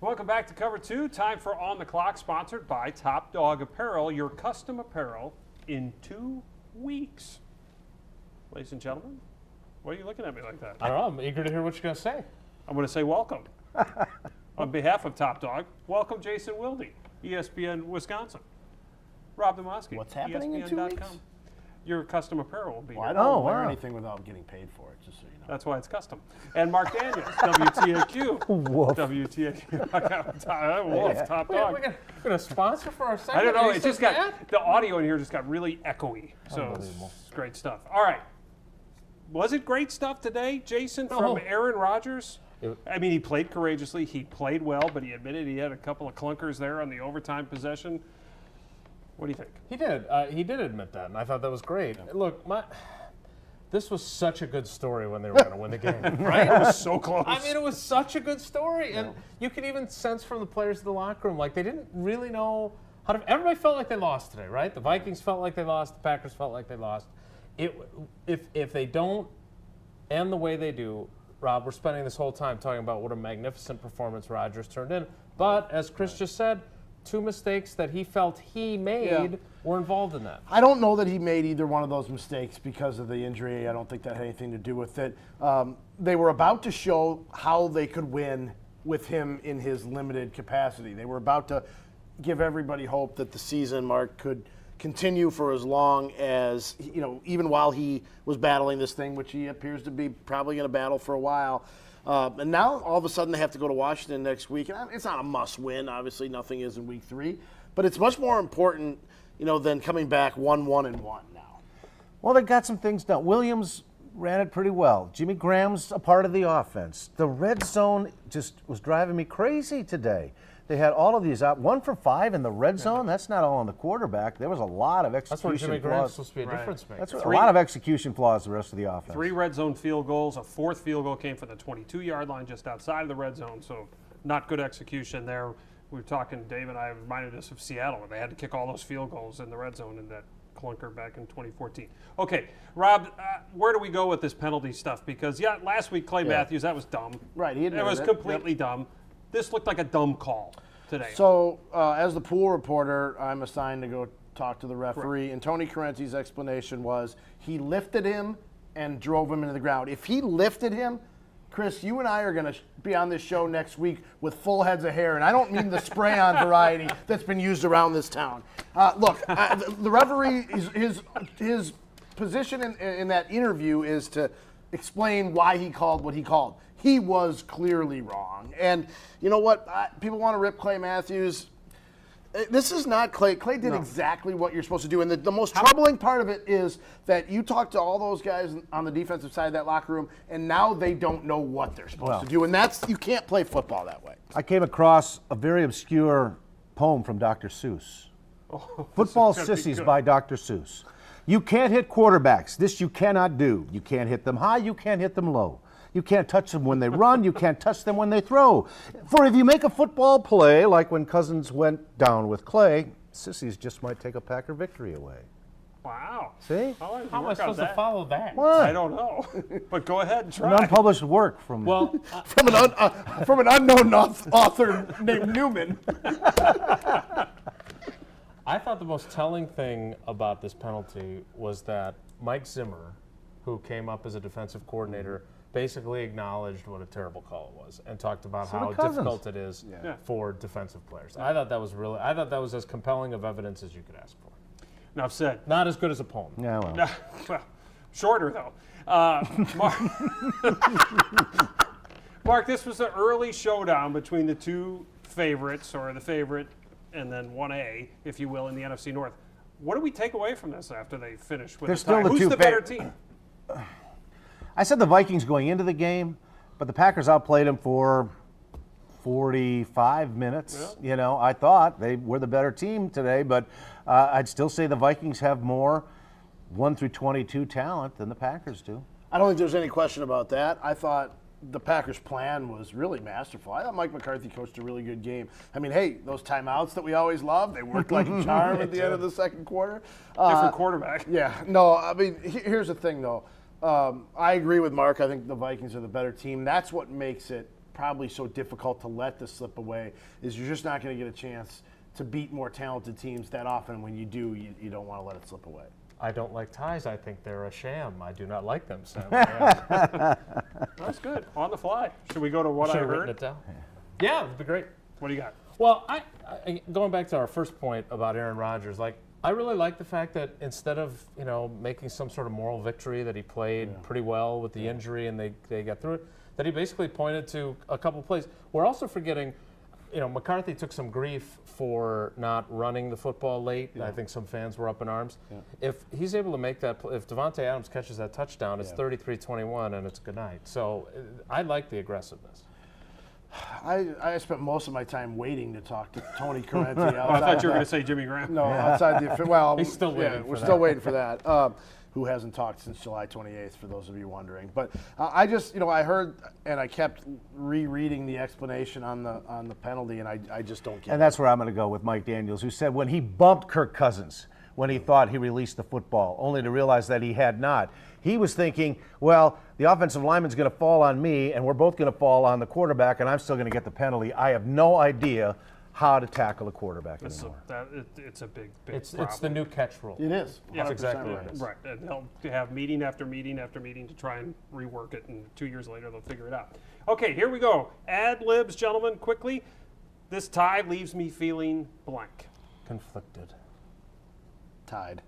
Welcome back to Cover 2. Time for On the Clock, sponsored by Top Dog Apparel, your custom apparel in 2 weeks. Ladies and gentlemen, why are you looking at me like that? I don't know. I'm eager to hear what you're going to say. I'm going to say welcome. On behalf of Top Dog, welcome Jason Wilde, ESPN Wisconsin. Rob Demoski, What's happening in 2 ESPN.com. weeks? Your custom apparel will be Well, I here. don't wear anything without getting paid for it, just so you know. That's why it's custom. And Mark Daniels, WTAQ. Woof. WTAQ. Wolf, Top Dog. We're going to sponsor for our segment? I don't know. He It just says got the audio in here just got really echoey. So it's great stuff. All right. Was it great stuff today, Jason, from Aaron Rodgers? I mean, he played courageously. He played well, but he admitted he had a couple of clunkers there on the overtime possession. What do you think? He did. He did admit that, and I thought that was great. Yeah. Look, this was such a good story when they were going to win the game, right? It was so close. I mean, it was such a good story, and you could even sense from the players in the locker room, like they didn't really know how to. Everybody felt like they lost today, right? The Vikings felt like they lost. The Packers felt like they lost. If they don't end the way they do, Rob, we're spending this whole time talking about what a magnificent performance Rodgers turned in. But as Chris just said, 2 mistakes that he felt he made were involved in that. I don't know that he made either one of those mistakes because of the injury. I don't think that had anything to do with it. They were about to show how they could win with him in his limited capacity. They were about to give everybody hope that the season, Mark, could continue for as long as, even while he was battling this thing, which he appears to be probably going to battle for a while. And now, all of a sudden, they have to go to Washington next week. And it's not a must-win. Obviously, nothing is in Week 3. But it's much more important, than coming back 1-1-1 now. Well, they got some things done. Williams ran it pretty well. Jimmy Graham's a part of the offense. The red zone just was driving me crazy today. They had all of these out. 1 for 5 in the red zone. That's not all on the quarterback. There was a lot of execution flaws. That's where Jimmy Graham's supposed to be a difference maker. That's a lot of execution flaws the rest of the offense. 3 red zone field goals. A 4th field goal came from the 22-yard line just outside of the red zone. So not good execution there. We were talking, Dave and I reminded us of Seattle, where they had to kick all those field goals in the red zone in that clunker back in 2014. Okay, Rob, where do we go with this penalty stuff? Because, last week, Clay Matthews, that was dumb. Right, he admitted it was completely dumb. This looked like a dumb call today. So, as the pool reporter, I'm assigned to go talk to the referee, and Tony Correnti's explanation was he lifted him and drove him into the ground. If he lifted him, Chris, you and I are going to be on this show next week with full heads of hair, and I don't mean the spray-on variety that's been used around this town. Look, the referee, his position in that interview is to explain why he called what he called. He was clearly wrong. And you know what? People want to rip Clay Matthews. This is not Clay. Clay did exactly what you're supposed to do. And the most troubling part of it is that you talk to all those guys on the defensive side of that locker room, and now they don't know what they're supposed to do. And you can't play football that way. I came across a very obscure poem from Dr. Seuss. Football Sissies by Dr. Seuss. You can't hit quarterbacks. This you cannot do. You can't hit them high. You can't hit them low. You can't touch them when they run. You can't touch them when they throw. For if you make a football play, like when Cousins went down with Clay, sissies just might take a Packer victory away. Wow. See? How am I supposed to follow that? What? I don't know. But go ahead and try. An unpublished work from From an unknown author named Newman. I thought the most telling thing about this penalty was that Mike Zimmer, who came up as a defensive coordinator, basically acknowledged what a terrible call it was and talked about how difficult it is for defensive players. I thought that was as compelling of evidence as you could ask for. Enough said. Not as good as a poem. Yeah, well. Well, shorter though. Mark, this was an early showdown between the two favorites, or the favorite and then 1A, if you will, in the NFC North. What do we take away from this after they finish with the tie? Who's the better team? I said the Vikings going into the game, but the Packers outplayed them for 45 minutes. Yeah. I thought they were the better team today, but I'd still say the Vikings have more 1 through 22 talent than the Packers do. I don't think there's any question about that. I thought the Packers' plan was really masterful. I thought Mike McCarthy coached a really good game. I mean, hey, those timeouts that we always love, they worked like a charm at the end of the second quarter. Different quarterback. Yeah. No, I mean, here's the thing, though. I agree with Mark. I think the Vikings are the better team. That's what makes it probably so difficult to let this slip away is you're just not going to get a chance to beat more talented teams that often. When you do, you don't want to let it slip away. I don't like ties. I think they're a sham. I do not like them, Sam. That's good. On the fly. Should we go to what I Should have heard? written it down. Yeah, it'd be great. What do you got? Well, I going back to our first point about Aaron Rodgers, like I really like the fact that instead of making some sort of moral victory that he played pretty well with the injury and they got through it, that he basically pointed to a couple plays. We're also forgetting, McCarthy took some grief for not running the football late. I think some fans were up in arms. If he's able to make that, if Devontae Adams catches that touchdown, it's 33-21 and it's good night. So I like the aggressiveness. I spent most of my time waiting to talk to Tony Correnti. I thought you were going to say Jimmy Graham. No, outside the well, He's still waiting for we're that. still waiting for that. Who hasn't talked since July 28th, for those of you wondering. But I just, I heard and I kept rereading the explanation on the penalty, and I just don't get it. And that's where I'm going to go with Mike Daniels, who said when he bumped Kirk Cousins, when he thought he released the football, only to realize that he had not. He was thinking, well, the offensive lineman's going to fall on me, and we're both going to fall on the quarterback, and I'm still going to get the penalty. I have no idea how to tackle a quarterback anymore. It's a big It's problem. the new catch rule. It is. That's 100% exactly right. what it is. Right, and they'll have meeting after meeting after meeting to try and rework it, and 2 years later they'll figure it out. Okay, here we go. Ad libs, gentlemen, quickly. This tie leaves me feeling blank. Conflicted. Tied.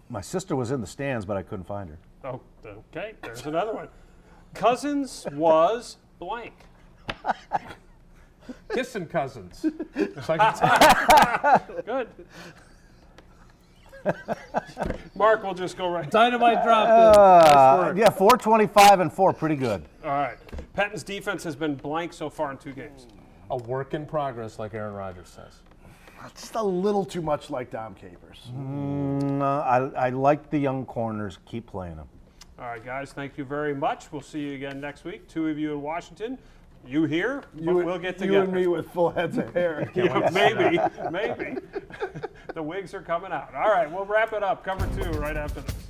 My sister was in the stands, but I couldn't find her. Oh, okay, there's another one. Cousins was blank. Kissing Cousins. It's like a tie. Good. Mark, we'll just go right. Dynamite drop in. Nice work. Yeah, 425 and 4, pretty good. All right. Penton's defense has been blank so far in 2 games. A work in progress, like Aaron Rodgers says. Just a little too much like Dom Capers. I like the young corners. Keep playing them. All right, guys, thank you very much. We'll see you again next week. 2 of you in Washington. You here, but we'll get together. You and me with full heads of hair. Yeah, maybe. The wigs are coming out. All right, we'll wrap it up. Cover 2 right after this.